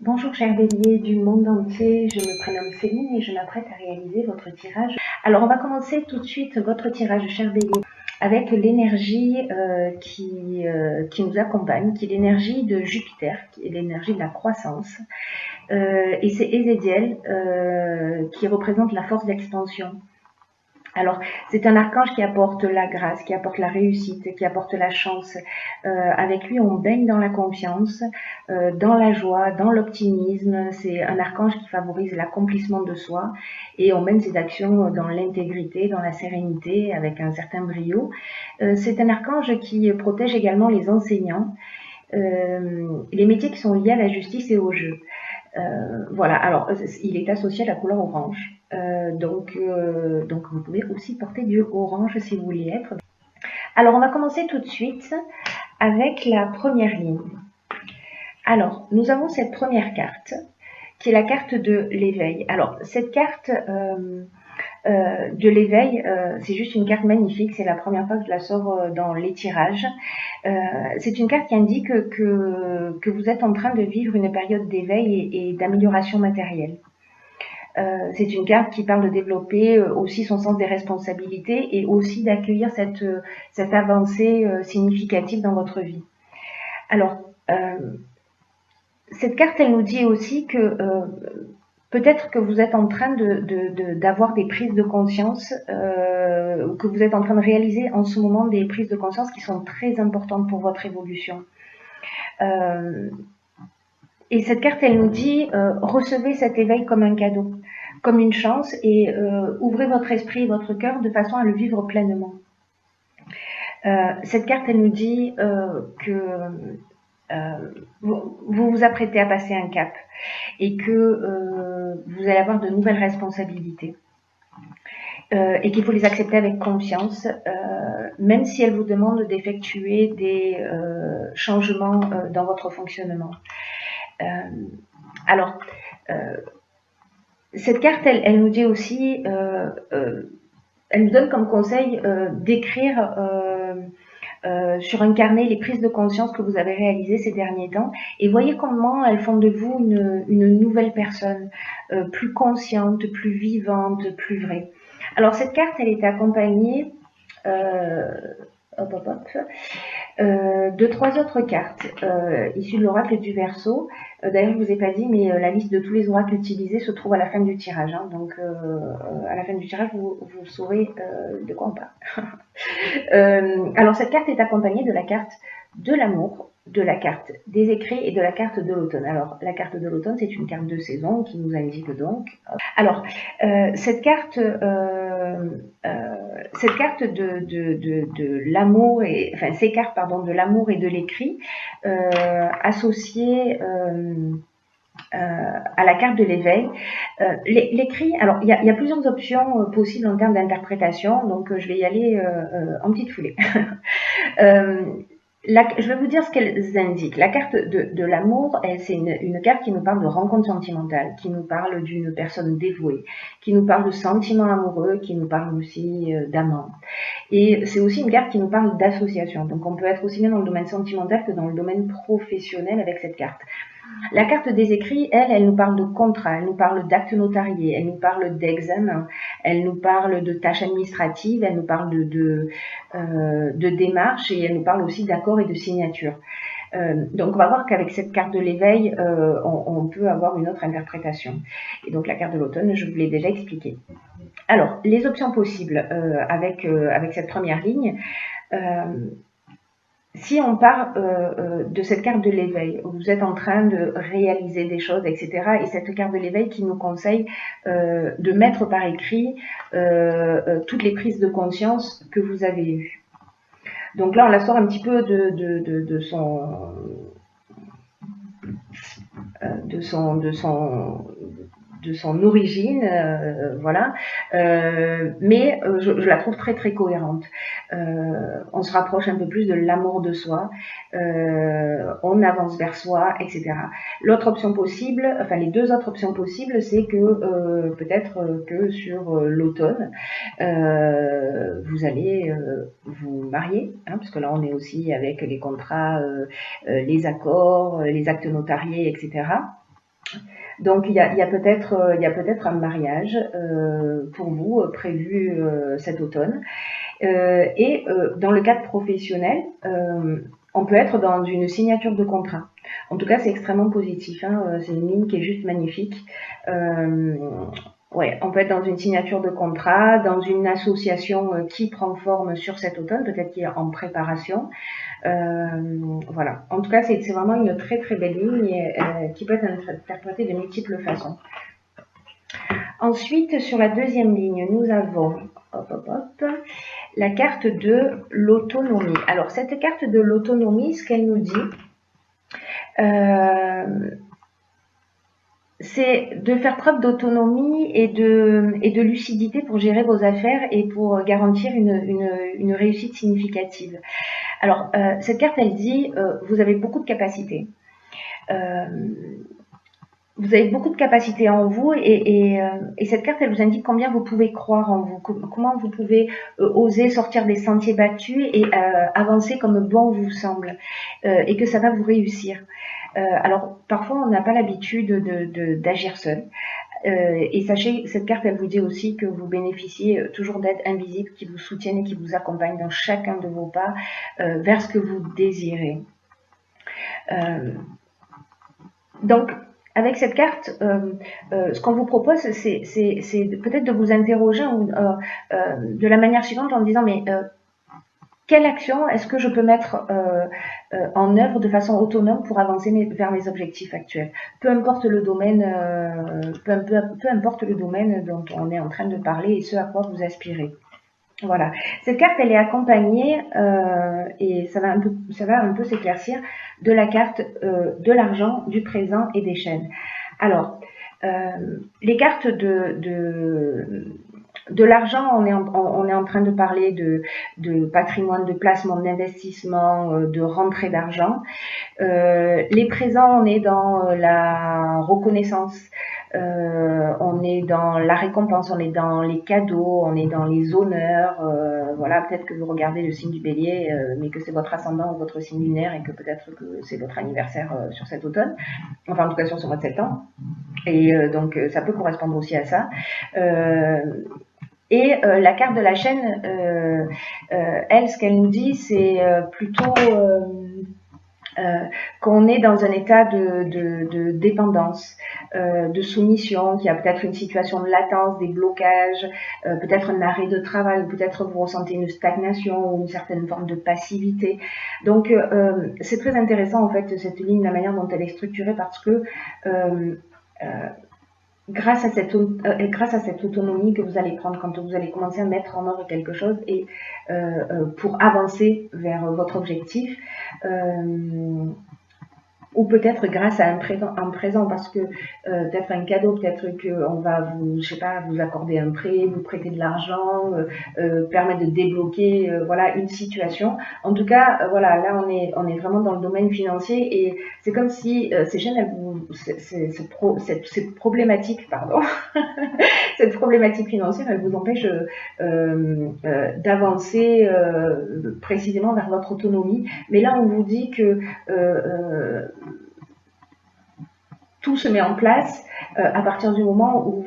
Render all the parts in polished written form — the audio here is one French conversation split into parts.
Bonjour chers béliers du monde entier, je me prénomme Céline et je m'apprête à réaliser votre tirage. Alors on va commencer tout de suite votre tirage chers béliers avec l'énergie qui nous accompagne, qui est l'énergie de Jupiter, qui est l'énergie de la croissance. Et c'est Ézéchiel qui représente la force d'expansion. Alors, c'est un archange qui apporte la grâce, qui apporte la réussite, qui apporte la chance. Avec lui, on baigne dans la confiance, dans la joie, dans l'optimisme. C'est un archange qui favorise l'accomplissement de soi et on mène ses actions dans l'intégrité, dans la sérénité, avec un certain brio. C'est un archange qui protège également les enseignants, les métiers qui sont liés à la justice et au jeu. Voilà, alors il est associé à la couleur orange. Donc vous pouvez aussi porter du orange si vous voulez être. Alors on va commencer tout de suite avec la première ligne. Alors nous avons cette première carte qui est la carte de l'éveil. Alors cette carte de l'éveil, c'est juste une carte magnifique, c'est la première fois que je la sors dans les tirages. C'est une carte qui indique que vous êtes en train de vivre une période d'éveil et d'amélioration matérielle. C'est une carte qui parle de développer aussi son sens des responsabilités et aussi d'accueillir cette avancée significative dans votre vie. Alors, cette carte, elle nous dit aussi que peut-être que vous êtes en train d'avoir des prises de conscience, que vous êtes en train de réaliser en ce moment des prises de conscience qui sont très importantes pour votre évolution. Et cette carte, elle nous dit, recevez cet éveil comme un cadeau, comme une chance, et ouvrez votre esprit et votre cœur de façon à le vivre pleinement. Cette carte, elle nous dit que vous vous apprêtez à passer un cap et que vous allez avoir de nouvelles responsabilités. Et qu'il faut les accepter avec confiance, même si elles vous demandent d'effectuer des changements dans votre fonctionnement. Alors, cette carte, elle nous dit aussi, elle nous donne comme conseil d'écrire sur un carnet les prises de conscience que vous avez réalisées ces derniers temps et voyez comment elles font de vous une nouvelle personne, plus consciente, plus vivante, plus vraie. Alors cette carte, elle est accompagnée de 3 autres cartes issues de l'oracle du Verseau. D'ailleurs, je ne vous ai pas dit, mais la liste de tous les oracles utilisés se trouve à la fin du tirage. Hein. Donc, à la fin du tirage, vous saurez de quoi on parle. Alors, cette carte est accompagnée de la carte de l'amour, de la carte des écrits et de la carte de l'automne. Alors, la carte de l'automne, c'est une carte de saison qui nous indique donc... Alors, cette carte de l'amour, enfin ces cartes pardon, de l'amour et de l'écrit, associées à la carte de l'éveil. L'écrit, alors il y a plusieurs options possibles en termes d'interprétation, donc je vais y aller en petite foulée. Je vais vous dire ce qu'elles indiquent. La carte de l'amour, c'est une carte qui nous parle de rencontre sentimentale, qui nous parle d'une personne dévouée, qui nous parle de sentiments amoureux, qui nous parle aussi d'amant. Et c'est aussi une carte qui nous parle d'association. Donc on peut être aussi bien dans le domaine sentimental que dans le domaine professionnel avec cette carte. La carte des écrits, elle nous parle de contrat, elle nous parle d'actes notariés, elle nous parle d'examen, elle nous parle de tâches administratives, elle nous parle de démarches et elle nous parle aussi d'accords et de signatures. Donc on va voir qu'avec cette carte de l'éveil, on peut avoir une autre interprétation. Et donc la carte de l'automne, je vous l'ai déjà expliqué. Alors, les options possibles avec cette première ligne, si on part de cette carte de l'éveil, vous êtes en train de réaliser des choses, etc. Et cette carte de l'éveil qui nous conseille de mettre par écrit toutes les prises de conscience que vous avez eues. Donc là, on la sort un petit peu de son origine, voilà, mais je la trouve très très cohérente. On se rapproche un peu plus de l'amour de soi, on avance vers soi, etc. L'autre option possible, enfin les deux autres options possibles, c'est que peut-être que sur l'automne, vous allez vous marier, hein, parce que là on est aussi avec les contrats, les accords, les actes notariés, etc. Donc il y a peut-être un mariage pour vous prévu cet automne. Dans le cadre professionnel, on peut être dans une signature de contrat. En tout cas, c'est extrêmement positif. Hein. C'est une ligne qui est juste magnifique. Ouais, on peut être dans une signature de contrat, dans une association qui prend forme sur cet automne, peut-être qui est en préparation. Voilà. En tout cas, c'est vraiment une très très belle ligne qui peut être interprétée de multiples façons. Ensuite, sur la deuxième ligne, nous avons la carte de l'autonomie. Alors, cette carte de l'autonomie, ce qu'elle nous dit, c'est de faire preuve d'autonomie et de lucidité pour gérer vos affaires et pour garantir une réussite significative. Alors, cette carte, elle dit, vous avez beaucoup de capacités. Vous avez beaucoup de capacités en vous et cette carte, elle vous indique combien vous pouvez croire en vous, comment vous pouvez oser sortir des sentiers battus et avancer comme bon vous semble et que ça va vous réussir. Alors, parfois, on n'a pas l'habitude d'agir seul. Et sachez, cette carte, elle vous dit aussi que vous bénéficiez toujours d'aides invisibles qui vous soutiennent et qui vous accompagnent dans chacun de vos pas vers ce que vous désirez. Donc, avec cette carte, ce qu'on vous propose, c'est peut-être de vous interroger de la manière suivante en disant, mais quelle action est-ce que je peux mettre en œuvre de façon autonome pour avancer vers mes objectifs actuels? Peu importe le domaine, peu importe le domaine dont on est en train de parler et ce à quoi vous aspirez. Voilà. Cette carte, elle est accompagnée, et ça va un peu s'éclaircir, de la carte de l'argent, du présent et des chaînes. Alors, les cartes de l'argent, on est en train de parler de patrimoine, de placement, d'investissement, de rentrée d'argent. Les présents, on est dans la reconnaissance, on est dans la récompense, on est dans les cadeaux, on est dans les honneurs. Voilà, peut-être que vous regardez le signe du bélier, mais que c'est votre ascendant ou votre signe lunaire et que peut-être que c'est votre anniversaire sur cet automne, enfin en tout cas sur ce mois de septembre. Et donc ça peut correspondre aussi à ça. La carte de la chaîne, elle, ce qu'elle nous dit, c'est plutôt qu'on est dans un état de dépendance, de soumission, qu'il y a peut-être une situation de latence, des blocages, peut-être un arrêt de travail, peut-être vous ressentez une stagnation ou une certaine forme de passivité. Donc, c'est très intéressant en fait cette ligne, la manière dont elle est structurée, parce que grâce à cette autonomie que vous allez prendre quand vous allez commencer à mettre en œuvre quelque chose et pour avancer vers votre objectif, ou peut-être grâce à un présent parce que peut-être un cadeau, peut-être qu'on va vous accorder un prêt, vous prêter de l'argent, permettre de débloquer voilà une situation. En tout cas, voilà, là on est vraiment dans le domaine financier et c'est comme si ces chaînes, cette problématique, pardon, cette problématique financière, elle vous empêche d'avancer précisément vers votre autonomie. Mais là, on vous dit que tout se met en place à partir du moment où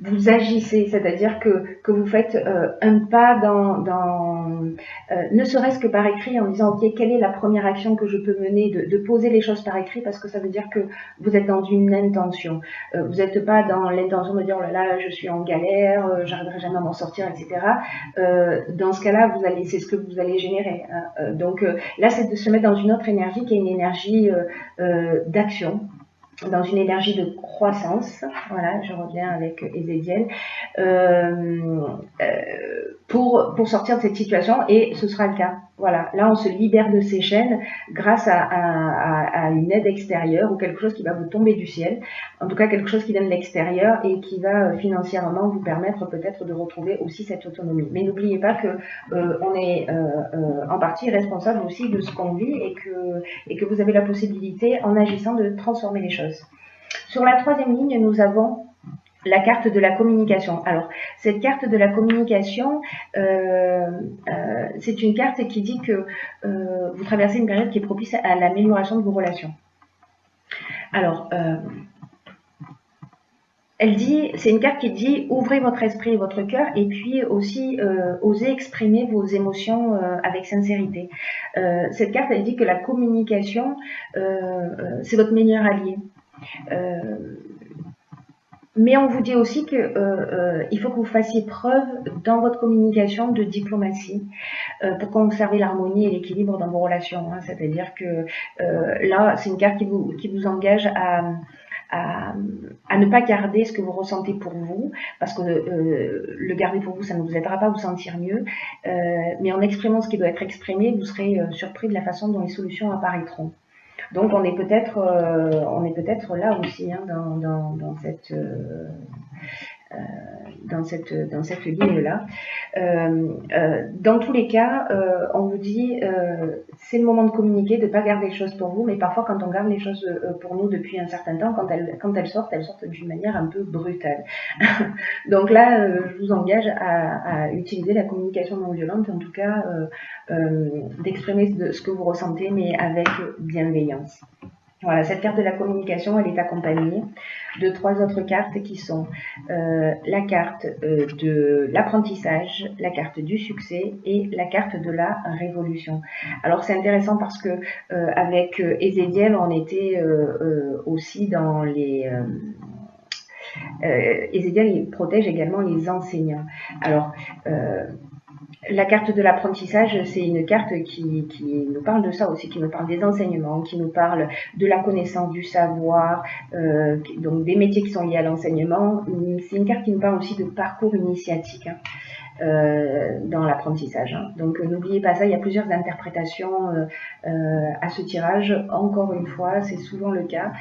vous agissez, c'est-à-dire que vous faites un pas ne serait-ce que par écrit en disant ok, quelle est la première action que je peux mener, de poser les choses par écrit parce que ça veut dire que vous êtes dans une intention. Vous n'êtes pas dans l'intention de dire oh là là, je suis en galère, j'arriverai jamais à m'en sortir, etc. Dans ce cas-là, c'est ce que vous allez générer. Hein. Donc là, c'est de se mettre dans une autre énergie qui est une énergie d'action, dans une énergie de croissance, voilà, je reviens avec Ezekiel, pour sortir de cette situation, et ce sera le cas. Voilà, là on se libère de ces chaînes grâce à une aide extérieure ou quelque chose qui va vous tomber du ciel, en tout cas quelque chose qui vient de l'extérieur et qui va financièrement vous permettre peut-être de retrouver aussi cette autonomie. Mais n'oubliez pas que on est en partie responsable aussi de ce qu'on vit et que vous avez la possibilité en agissant de transformer les choses. Sur la troisième ligne, nous avons la carte de la communication. Alors, cette carte de la communication, c'est une carte qui dit que vous traversez une période qui est propice à l'amélioration de vos relations. Alors, c'est une carte qui dit ouvrez votre esprit et votre cœur et puis aussi osez exprimer vos émotions avec sincérité. Cette carte, elle dit que la communication, c'est votre meilleur allié. Mais on vous dit aussi que il faut que vous fassiez preuve dans votre communication de diplomatie pour conserver l'harmonie et l'équilibre dans vos relations. Hein. C'est-à-dire que là, c'est une carte qui vous engage à ne pas garder ce que vous ressentez pour vous, parce que le garder pour vous, ça ne vous aidera pas à vous sentir mieux, mais en exprimant ce qui doit être exprimé, vous serez surpris de la façon dont les solutions apparaîtront. Donc on est peut-être là aussi hein, dans cette ligne-là. Dans tous les cas, on vous dit c'est le moment de communiquer, de ne pas garder les choses pour vous, mais parfois quand on garde les choses pour nous depuis un certain temps, quand elles sortent d'une manière un peu brutale. Donc là, je vous engage à utiliser la communication non violente, en tout cas d'exprimer ce que vous ressentez, mais avec bienveillance. Voilà, cette carte de la communication, elle est accompagnée de 3 autres cartes qui sont la carte de l'apprentissage, la carte du succès et la carte de la révolution. Alors c'est intéressant parce que avec Ezekiel, on était aussi dans les... Ezekiel, il protège également les enseignants. Alors, la carte de l'apprentissage, c'est une carte qui nous parle de ça aussi, qui nous parle des enseignements, qui nous parle de la connaissance, du savoir, donc des métiers qui sont liés à l'enseignement. C'est une carte qui nous parle aussi de parcours initiatique hein, dans l'apprentissage. Hein. Donc n'oubliez pas ça, il y a plusieurs interprétations à ce tirage. Encore une fois, c'est souvent le cas.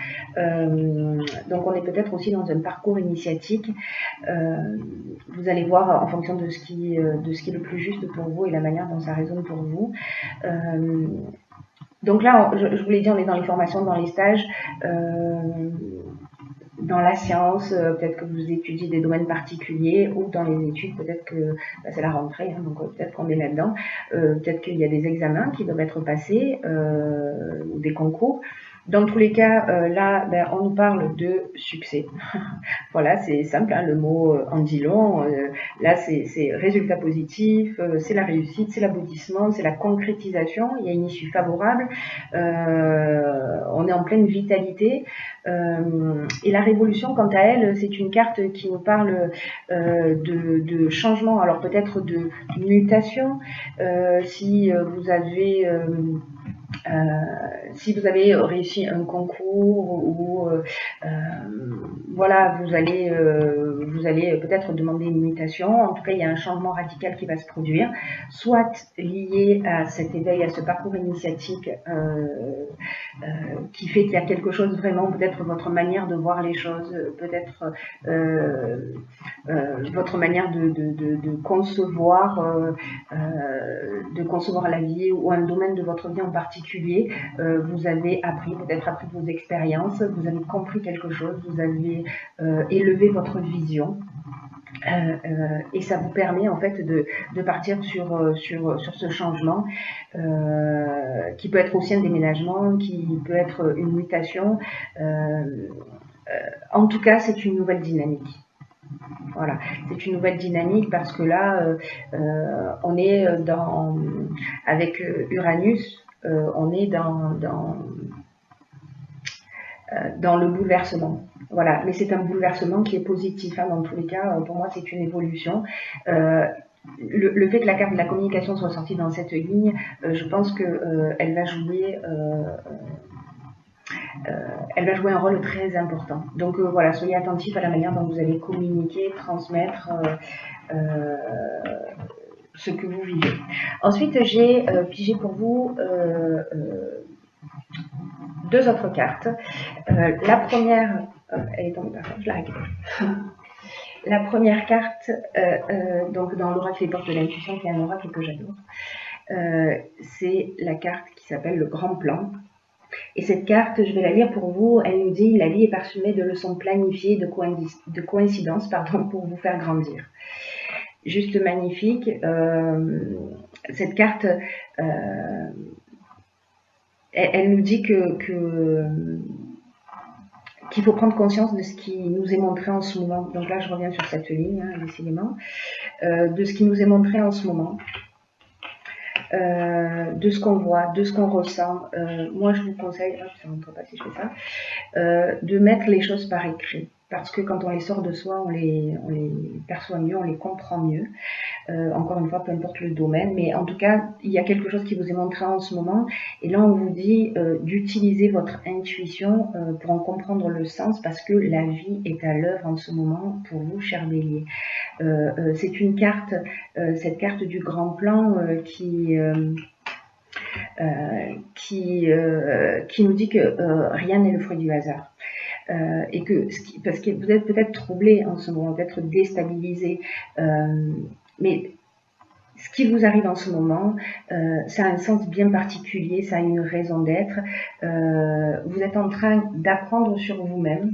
Donc on est peut-être aussi dans un parcours initiatique. Vous allez voir en fonction de ce qui est le plus juste pour vous et la manière dont ça résonne pour vous. Donc là, je vous l'ai dit, on est dans les formations, dans les stages, dans la science, peut-être que vous étudiez des domaines particuliers, ou dans les études, peut-être que c'est la rentrée, hein, donc peut-être qu'on est là-dedans, peut-être qu'il y a des examens qui doivent être passés, ou des concours. Dans tous les cas, là, on nous parle de succès. Voilà, c'est simple, hein, le mot en dit long. Là, c'est résultat positif, c'est la réussite, c'est l'aboutissement, c'est la concrétisation. Il y a une issue favorable. On est en pleine vitalité. Et la révolution, quant à elle, c'est une carte qui nous parle de changement. Alors peut-être de mutation. Si vous avez réussi un concours ou voilà, vous allez peut-être demander une mutation. En tout cas, il y a un changement radical qui va se produire, soit lié à cet éveil, à ce parcours initiatique qui fait qu'il y a quelque chose vraiment, peut-être votre manière de voir les choses, peut-être votre manière de concevoir la vie ou un domaine de votre vie en particulier. Vous avez peut-être appris de vos expériences, vous avez compris quelque chose, vous avez élevé votre vision. Et ça vous permet en fait de partir sur ce changement qui peut être aussi un déménagement, qui peut être une mutation. En tout cas, c'est une nouvelle dynamique. Voilà, c'est une nouvelle dynamique parce que là, on est avec Uranus, on est dans le bouleversement. Voilà, mais c'est un bouleversement qui est positif. Hein, dans tous les cas, pour moi, c'est une évolution. Le fait que la carte de la communication soit sortie dans cette ligne, je pense que elle va jouer un rôle très important. Donc voilà, soyez attentifs à la manière dont vous allez communiquer, transmettre ce que vous vivez. Ensuite, j'ai pigé pour vous 2 autres cartes. La première, elle est tombée par contre, je la récupère. La première carte, donc dans l'oracle des portes de l'intuition, qui est un oracle que j'adore, c'est la carte qui s'appelle le grand plan. Et cette carte, je vais la lire pour vous, elle nous dit « La vie est parsemée de leçons planifiées, de coïncidences pour vous faire grandir ». Juste magnifique. Cette carte, elle nous dit que qu'il faut prendre conscience de ce qui nous est montré en ce moment. Donc là, je reviens sur cette ligne, hein, décidément, de ce qui nous est montré en ce moment. De ce qu'on voit, de ce qu'on ressent. Moi, je vous conseille, hop, ça ne montre pas si je fais ça, de mettre les choses par écrit. Parce que quand on les sort de soi, on les perçoit mieux, on les comprend mieux. Encore une fois, peu importe le domaine, mais en tout cas, il y a quelque chose qui vous est montré en ce moment, et là on vous dit d'utiliser votre intuition pour en comprendre le sens, parce que la vie est à l'œuvre en ce moment pour vous, cher Bélier. C'est une carte, cette carte du grand plan qui nous dit que rien n'est le fruit du hasard. Et que, parce que vous êtes peut-être troublé en ce moment, peut-être déstabilisé, mais ce qui vous arrive en ce moment, ça a un sens bien particulier, ça a une raison d'être. Vous êtes en train d'apprendre sur vous-même.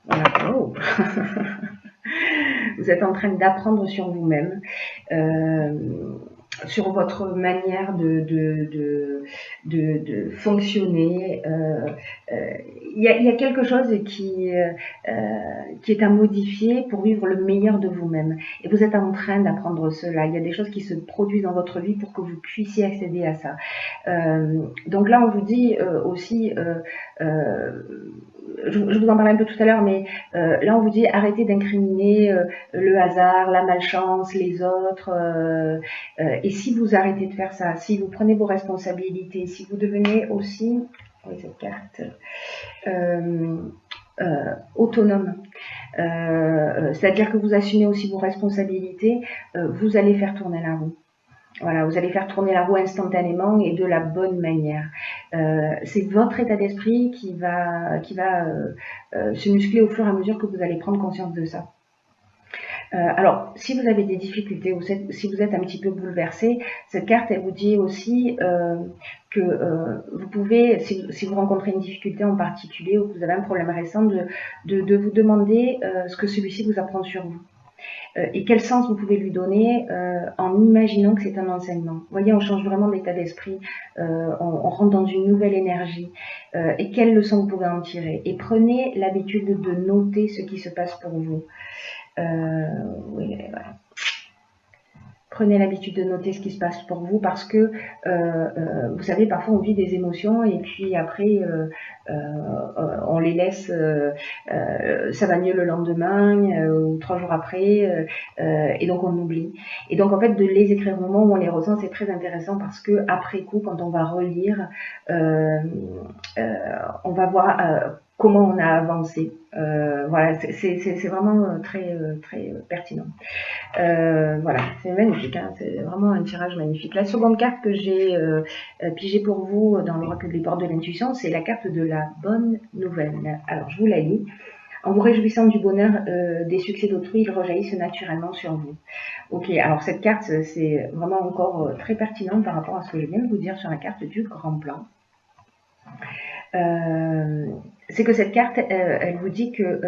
Voilà. Oh. Vous êtes en train d'apprendre sur vous-même, sur votre manière de fonctionner. Il y a quelque chose qui est à modifier pour vivre le meilleur de vous-même. Et vous êtes en train d'apprendre cela. Il y a des choses qui se produisent dans votre vie pour que vous puissiez accéder à ça. Donc là, on vous dit aussi... je vous en parlais un peu tout à l'heure, mais là on vous dit arrêtez d'incriminer le hasard, la malchance, les autres. Et si vous arrêtez de faire ça, si vous prenez vos responsabilités, si vous devenez aussi, oui, cette carte, autonome, c'est-à-dire que vous assumez aussi vos responsabilités, vous allez faire tourner la roue. Voilà, vous allez faire tourner la roue instantanément et de la bonne manière. C'est votre état d'esprit qui va se muscler au fur et à mesure que vous allez prendre conscience de ça. Alors, si vous avez des difficultés ou si vous êtes un petit peu bouleversé, cette carte, elle vous dit aussi que vous pouvez, si vous rencontrez une difficulté en particulier ou que vous avez un problème récent, de vous demander ce que celui-ci vous apprend sur vous. Et quel sens vous pouvez lui donner en imaginant que c'est un enseignement. Vous voyez, on change vraiment d'état d'esprit, on rentre dans une nouvelle énergie. Et quelles leçons vous pouvez en tirer. Et prenez l'habitude de noter ce qui se passe pour vous. Oui, voilà. Prenez l'habitude de noter ce qui se passe pour vous parce que, vous savez, parfois on vit des émotions et puis après, on les laisse, ça va mieux le lendemain ou 3 jours après, et donc on oublie. Et donc en fait, de les écrire au moment où on les ressent, c'est très intéressant parce que après coup, quand on va relire, on va voir comment on a avancé. Voilà, c'est vraiment très pertinent. Voilà, c'est magnifique, hein, c'est vraiment un tirage magnifique. La seconde carte que j'ai pigée pour vous dans l'oracle des portes de l'intuition, c'est la carte de la bonne nouvelle. Alors, je vous la lis. En vous réjouissant du bonheur des succès d'autrui, ils rejaillissent naturellement sur vous. Ok, alors cette carte, c'est vraiment encore très pertinent par rapport à ce que je viens de vous dire sur la carte du grand plan. C'est que cette carte, elle vous dit que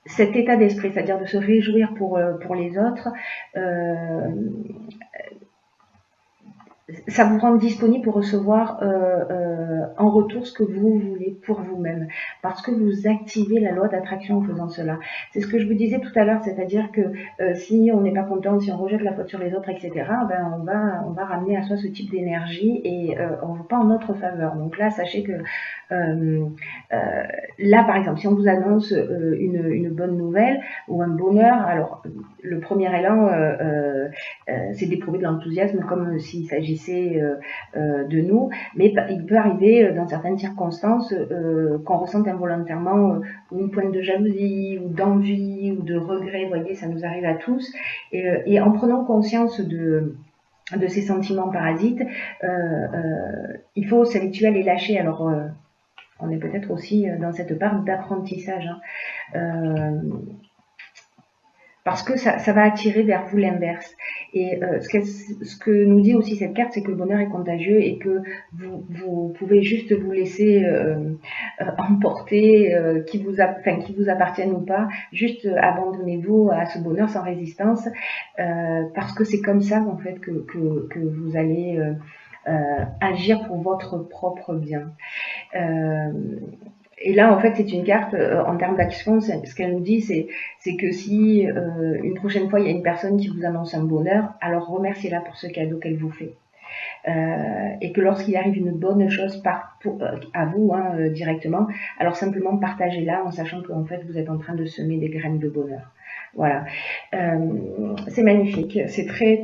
cet état d'esprit, c'est-à-dire de se réjouir pour les autres, ça vous rend disponible pour recevoir en retour ce que vous voulez pour vous-même, parce que vous activez la loi d'attraction en faisant cela. C'est ce que je vous disais tout à l'heure, c'est-à-dire que si on n'est pas content, si on rejette la faute sur les autres, etc., ben on va ramener à soi ce type d'énergie et on ne va pas en notre faveur. Donc là, sachez que là, par exemple, si on vous annonce une bonne nouvelle ou un bonheur, alors le premier élan, c'est d'éprouver de l'enthousiasme comme s'il s'agissait de nous, mais il peut arriver dans certaines circonstances qu'on ressente involontairement une pointe de jalousie ou d'envie ou de regret. Vous voyez, ça nous arrive à tous. Et en prenant conscience de ces sentiments parasites, il faut s'habituer à les lâcher. Alors, on est peut-être aussi dans cette part d'apprentissage, hein. Parce que ça va attirer vers vous l'inverse. Et ce que nous dit aussi cette carte, c'est que le bonheur est contagieux et que vous pouvez juste vous laisser emporter, qu'il vous appartienne ou pas. Juste abandonnez-vous à ce bonheur sans résistance, parce que c'est comme ça en fait que vous allez agir pour votre propre bien. Et là, en fait, c'est une carte en termes d'action. Ce qu'elle nous dit, c'est que si une prochaine fois, il y a une personne qui vous annonce un bonheur, alors remerciez-la pour ce cadeau qu'elle vous fait. Et que lorsqu'il arrive une bonne chose à vous directement, alors simplement partagez-la en sachant qu'en fait, vous êtes en train de semer des graines de bonheur. Voilà, c'est magnifique, c'est très